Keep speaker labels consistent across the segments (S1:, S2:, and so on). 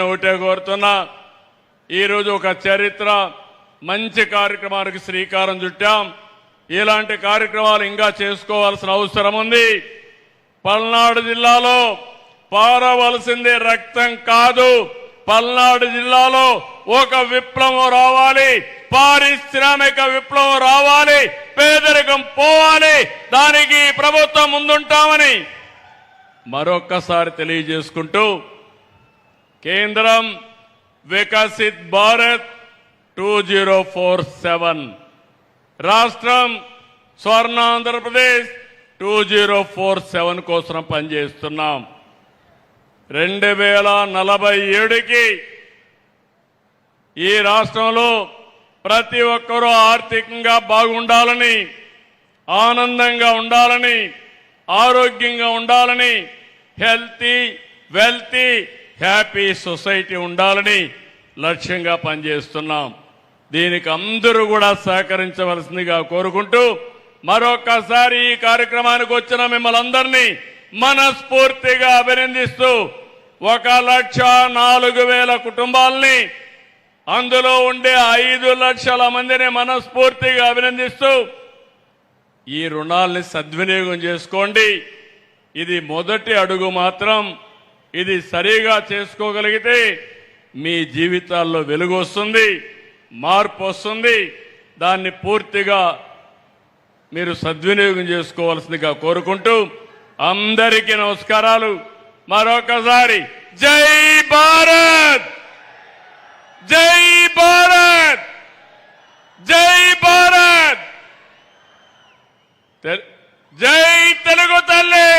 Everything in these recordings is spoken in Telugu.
S1: ఒకటే కోరుతున్నా, ఈరోజు ఒక చరిత్ర మంచి కార్యక్రమానికి శ్రీకారం చుట్టాం. ఇలాంటి కార్యక్రమాలు ఇంకా చేసుకోవాల్సిన అవసరం ఉంది. పల్నాడు జిల్లాలో పారవలసింది రక్తం కాదు. పల్నాడు జిల్లాలో ఒక విప్లవం రావాలి, పారిశ్రామిక విప్లవం రావాలి, పేదరికం పోవాలి. దానికి ప్రభుత్వం ముందుంటామని మరొక్కసారి తెలియజేసుకుంటూ, కేంద్రం వికసిత్ భారత్ 2047, రాష్ట్రం స్వర్ణ ఆంధ్రప్రదేశ్ 2047 కోసం పనిచేస్తున్నాం. 2047కి ఈ రాష్ట్రంలో ప్రతి ఒక్కరూ ఆర్థికంగా బాగుండాలని, ఆనందంగా ఉండాలని, ఆరోగ్యంగా ఉండాలని, హెల్తీ వెల్తీ హ్యాపీ సొసైటీ ఉండాలని లక్ష్యంగా పనిచేస్తున్నాం. దీనికి అందరూ కూడా సహకరించవలసిందిగా కోరుకుంటూ, మరొకసారి ఈ కార్యక్రమానికి వచ్చిన మిమ్మల్ని అందరినీ మనస్ఫూర్తిగా అభినందిస్తూ, 1,04,000 కుటుంబాలని, అందులో ఉండే 5 లక్షల మందిని మనస్ఫూర్తిగా అభినందిస్తూ, ఈ రుణాల్ని సద్వినియోగం చేసుకోండి. ఇది మొదటి అడుగు మాత్రం. ఇది సరిగా చేసుకోగలిగితే మీ జీవితాల్లో వెలుగు వస్తుంది, మార్పు వస్తుంది. దాన్ని పూర్తిగా మీరు సద్వినియోగం చేసుకోవాల్సిందిగా కోరుకుంటూ, అందరికీ నమస్కారాలు. మరొకసారి జై భారత్, జై భారత్, జై భారత్, జై తెలుగు తల్లి,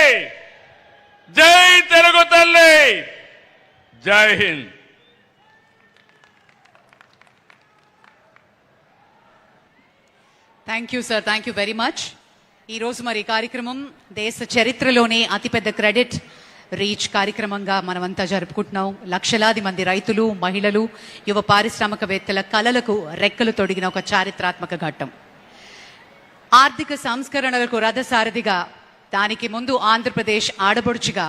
S1: జై తెలుగు తల్లి, జై Hind.
S2: Thank you sir, thank you very much. ఈరోజు మరి కార్యక్రమం దేశ చరిత్రలోనే అతిపెద్ద క్రెడిట్ రీచ్ కార్యక్రమంగా మనమంతా జరుపుకుంటున్నాం. లక్షలాది మంది రైతులు, మహిళలు, యువ పారిశ్రామికవేత్తల కలలకు రెక్కలు తొడిగిన ఒక చారిత్రాత్మక ఘట్టం. ఆర్థిక సంస్కరణలకు రథసారథిగా, దానికి ముందు ఆంధ్రప్రదేశ్ ఆడబొడుచుగా,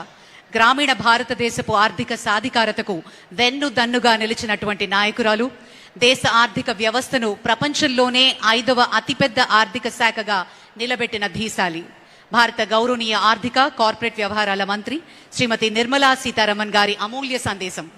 S2: గ్రామీణ భారతదేశపు ఆర్థిక సాధికారతకు వెన్నుదన్నుగా నిలిచినటువంటి నాయకురాలు, దేశ ఆర్థిక వ్యవస్థను ప్రపంచంలోనే 5వ అతిపెద్ద ఆర్థిక శాఖగా నిలబెట్టిన ధీశాలి, భారత గౌరవనీయ ఆర్థిక కార్పొరేట్ వ్యవహారాల మంత్రి శ్రీమతి నిర్మలా సీతారామన్ గారి అమూల్య సందేశం.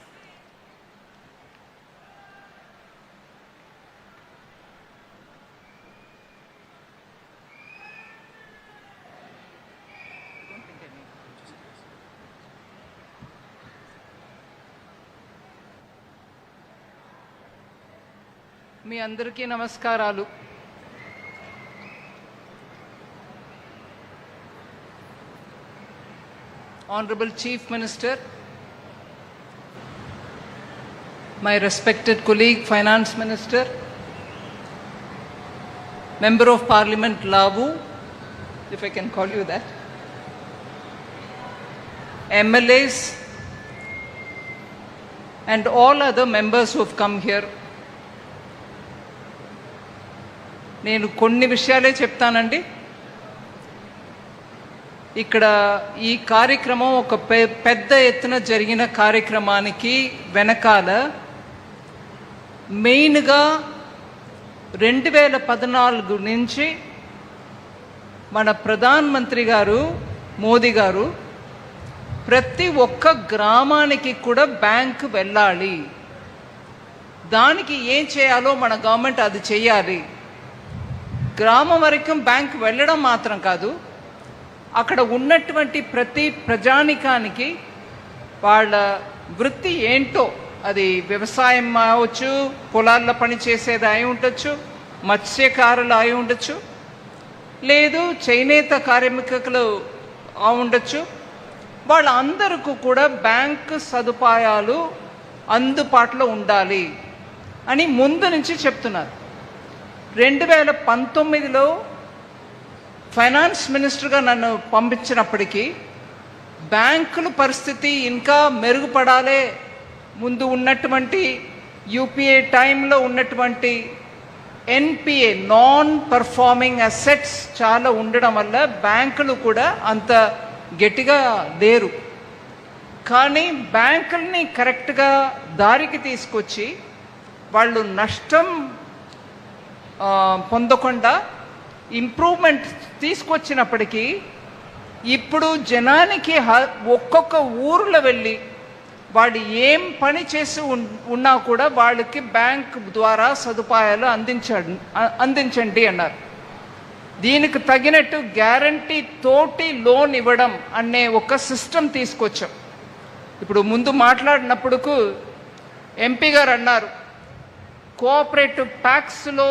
S3: మీ అందరికీ నమస్కారాలు. Honorable Chief Minister, my respected colleague Finance Minister, Member of Parliament Lavu, if I can call you that, MLAs and all other members who have come here. నేను కొన్ని విషయాలే చెప్తానండి. ఇక్కడ ఈ కార్యక్రమం ఒక పెద్ద ఎత్తున జరిగిన కార్యక్రమానికి వెనకాల మెయిన్గా 2014 నుంచి మన ప్రధానమంత్రి గారు మోదీ గారు ప్రతి ఒక్క గ్రామానికి కూడా బ్యాంకు వెళ్ళాలి, దానికి ఏం చేయాలో మన గవర్నమెంట్ అది చేయాలి. గ్రామం వరకు బ్యాంకు వెళ్ళడం మాత్రం కాదు, అక్కడ ఉన్నటువంటి ప్రతి ప్రజానికానికి వాళ్ళ వృత్తి ఏంటో, అది వ్యవసాయం అవచ్చు, పొలాల్లో పనిచేసేది అయి ఉండొచ్చు, మత్స్యకారులు అయి ఉండొచ్చు, లేదు చేనేత కార్మికులు ఉండొచ్చు, వాళ్ళందరికీ కూడా బ్యాంకు సదుపాయాలు అందుబాటులో ఉండాలి అని ముందు నుంచి చెప్తున్నారు. 2019లో ఫైనాన్స్ మినిస్టర్గా నన్ను పంపించినప్పటికీ బ్యాంకుల పరిస్థితి ఇంకా మెరుగుపడాలి, ముందు ఉన్నటువంటి యూపీఏ టైంలో ఉన్నటువంటి ఎన్పిఏ నాన్ పర్ఫార్మింగ్ అసెట్స్ చాలా ఉండడం వల్ల బ్యాంకులు కూడా అంత గట్టిగా లేరు. కానీ బ్యాంకుల్ని కరెక్ట్గా దారికి తీసుకొచ్చి వాళ్ళు నష్టం పొందకుండా ఇంప్రూవ్మెంట్ తీసుకొచ్చినప్పటికీ ఇప్పుడు జనానికి ఒక్కొక్క ఊర్లో వెళ్ళి వాళ్ళు ఏం పని చేసి ఉన్నా కూడా వాళ్ళకి బ్యాంక్ ద్వారా సదుపాయాలు అందించండి అన్నారు. దీనికి తగినట్టు గ్యారంటీ తోటి లోన్ ఇవ్వడం అనే ఒక సిస్టమ్ తీసుకొచ్చాం. ఇప్పుడు ముందు మాట్లాడినప్పుడు ఎంపీ గారు అన్నారు, కోఆపరేటివ్ ట్యాక్స్లో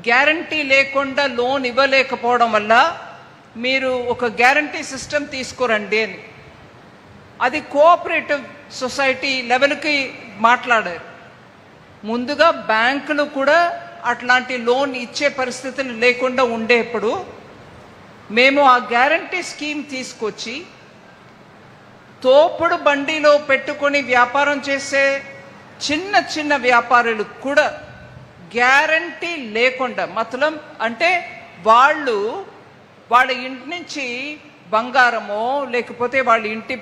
S3: గ్యారంటీ లేకుండా లోన్ ఇవ్వలేకపోవడం వల్ల మీరు ఒక గ్యారంటీ సిస్టమ్ తీసుకురండి అని. అది కోఆపరేటివ్ సొసైటీ లెవెల్కి మాట్లాడారు. ముందుగా బ్యాంకులు కూడా అట్లాంటి లోన్ ఇచ్చే పరిస్థితులు లేకుండా ఉండేప్పుడు మేము ఆ గ్యారంటీ స్కీమ్ తీసుకొచ్చి తోపుడు బండిలో పెట్టుకొని వ్యాపారం చేసే చిన్న చిన్న వ్యాపారులకు కూడా గ్యారంటీ లేకుండా, మతలం అంటే వాళ్ళ ఇంటి నుంచి బంగారమో లేకపోతే వాళ్ళ ఇంటి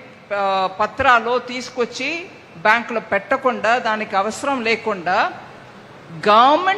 S3: పత్రాలు తీసుకొచ్చి బ్యాంకులో పెట్టకుండా, దానికి అవసరం లేకుండా గవర్నమెంట్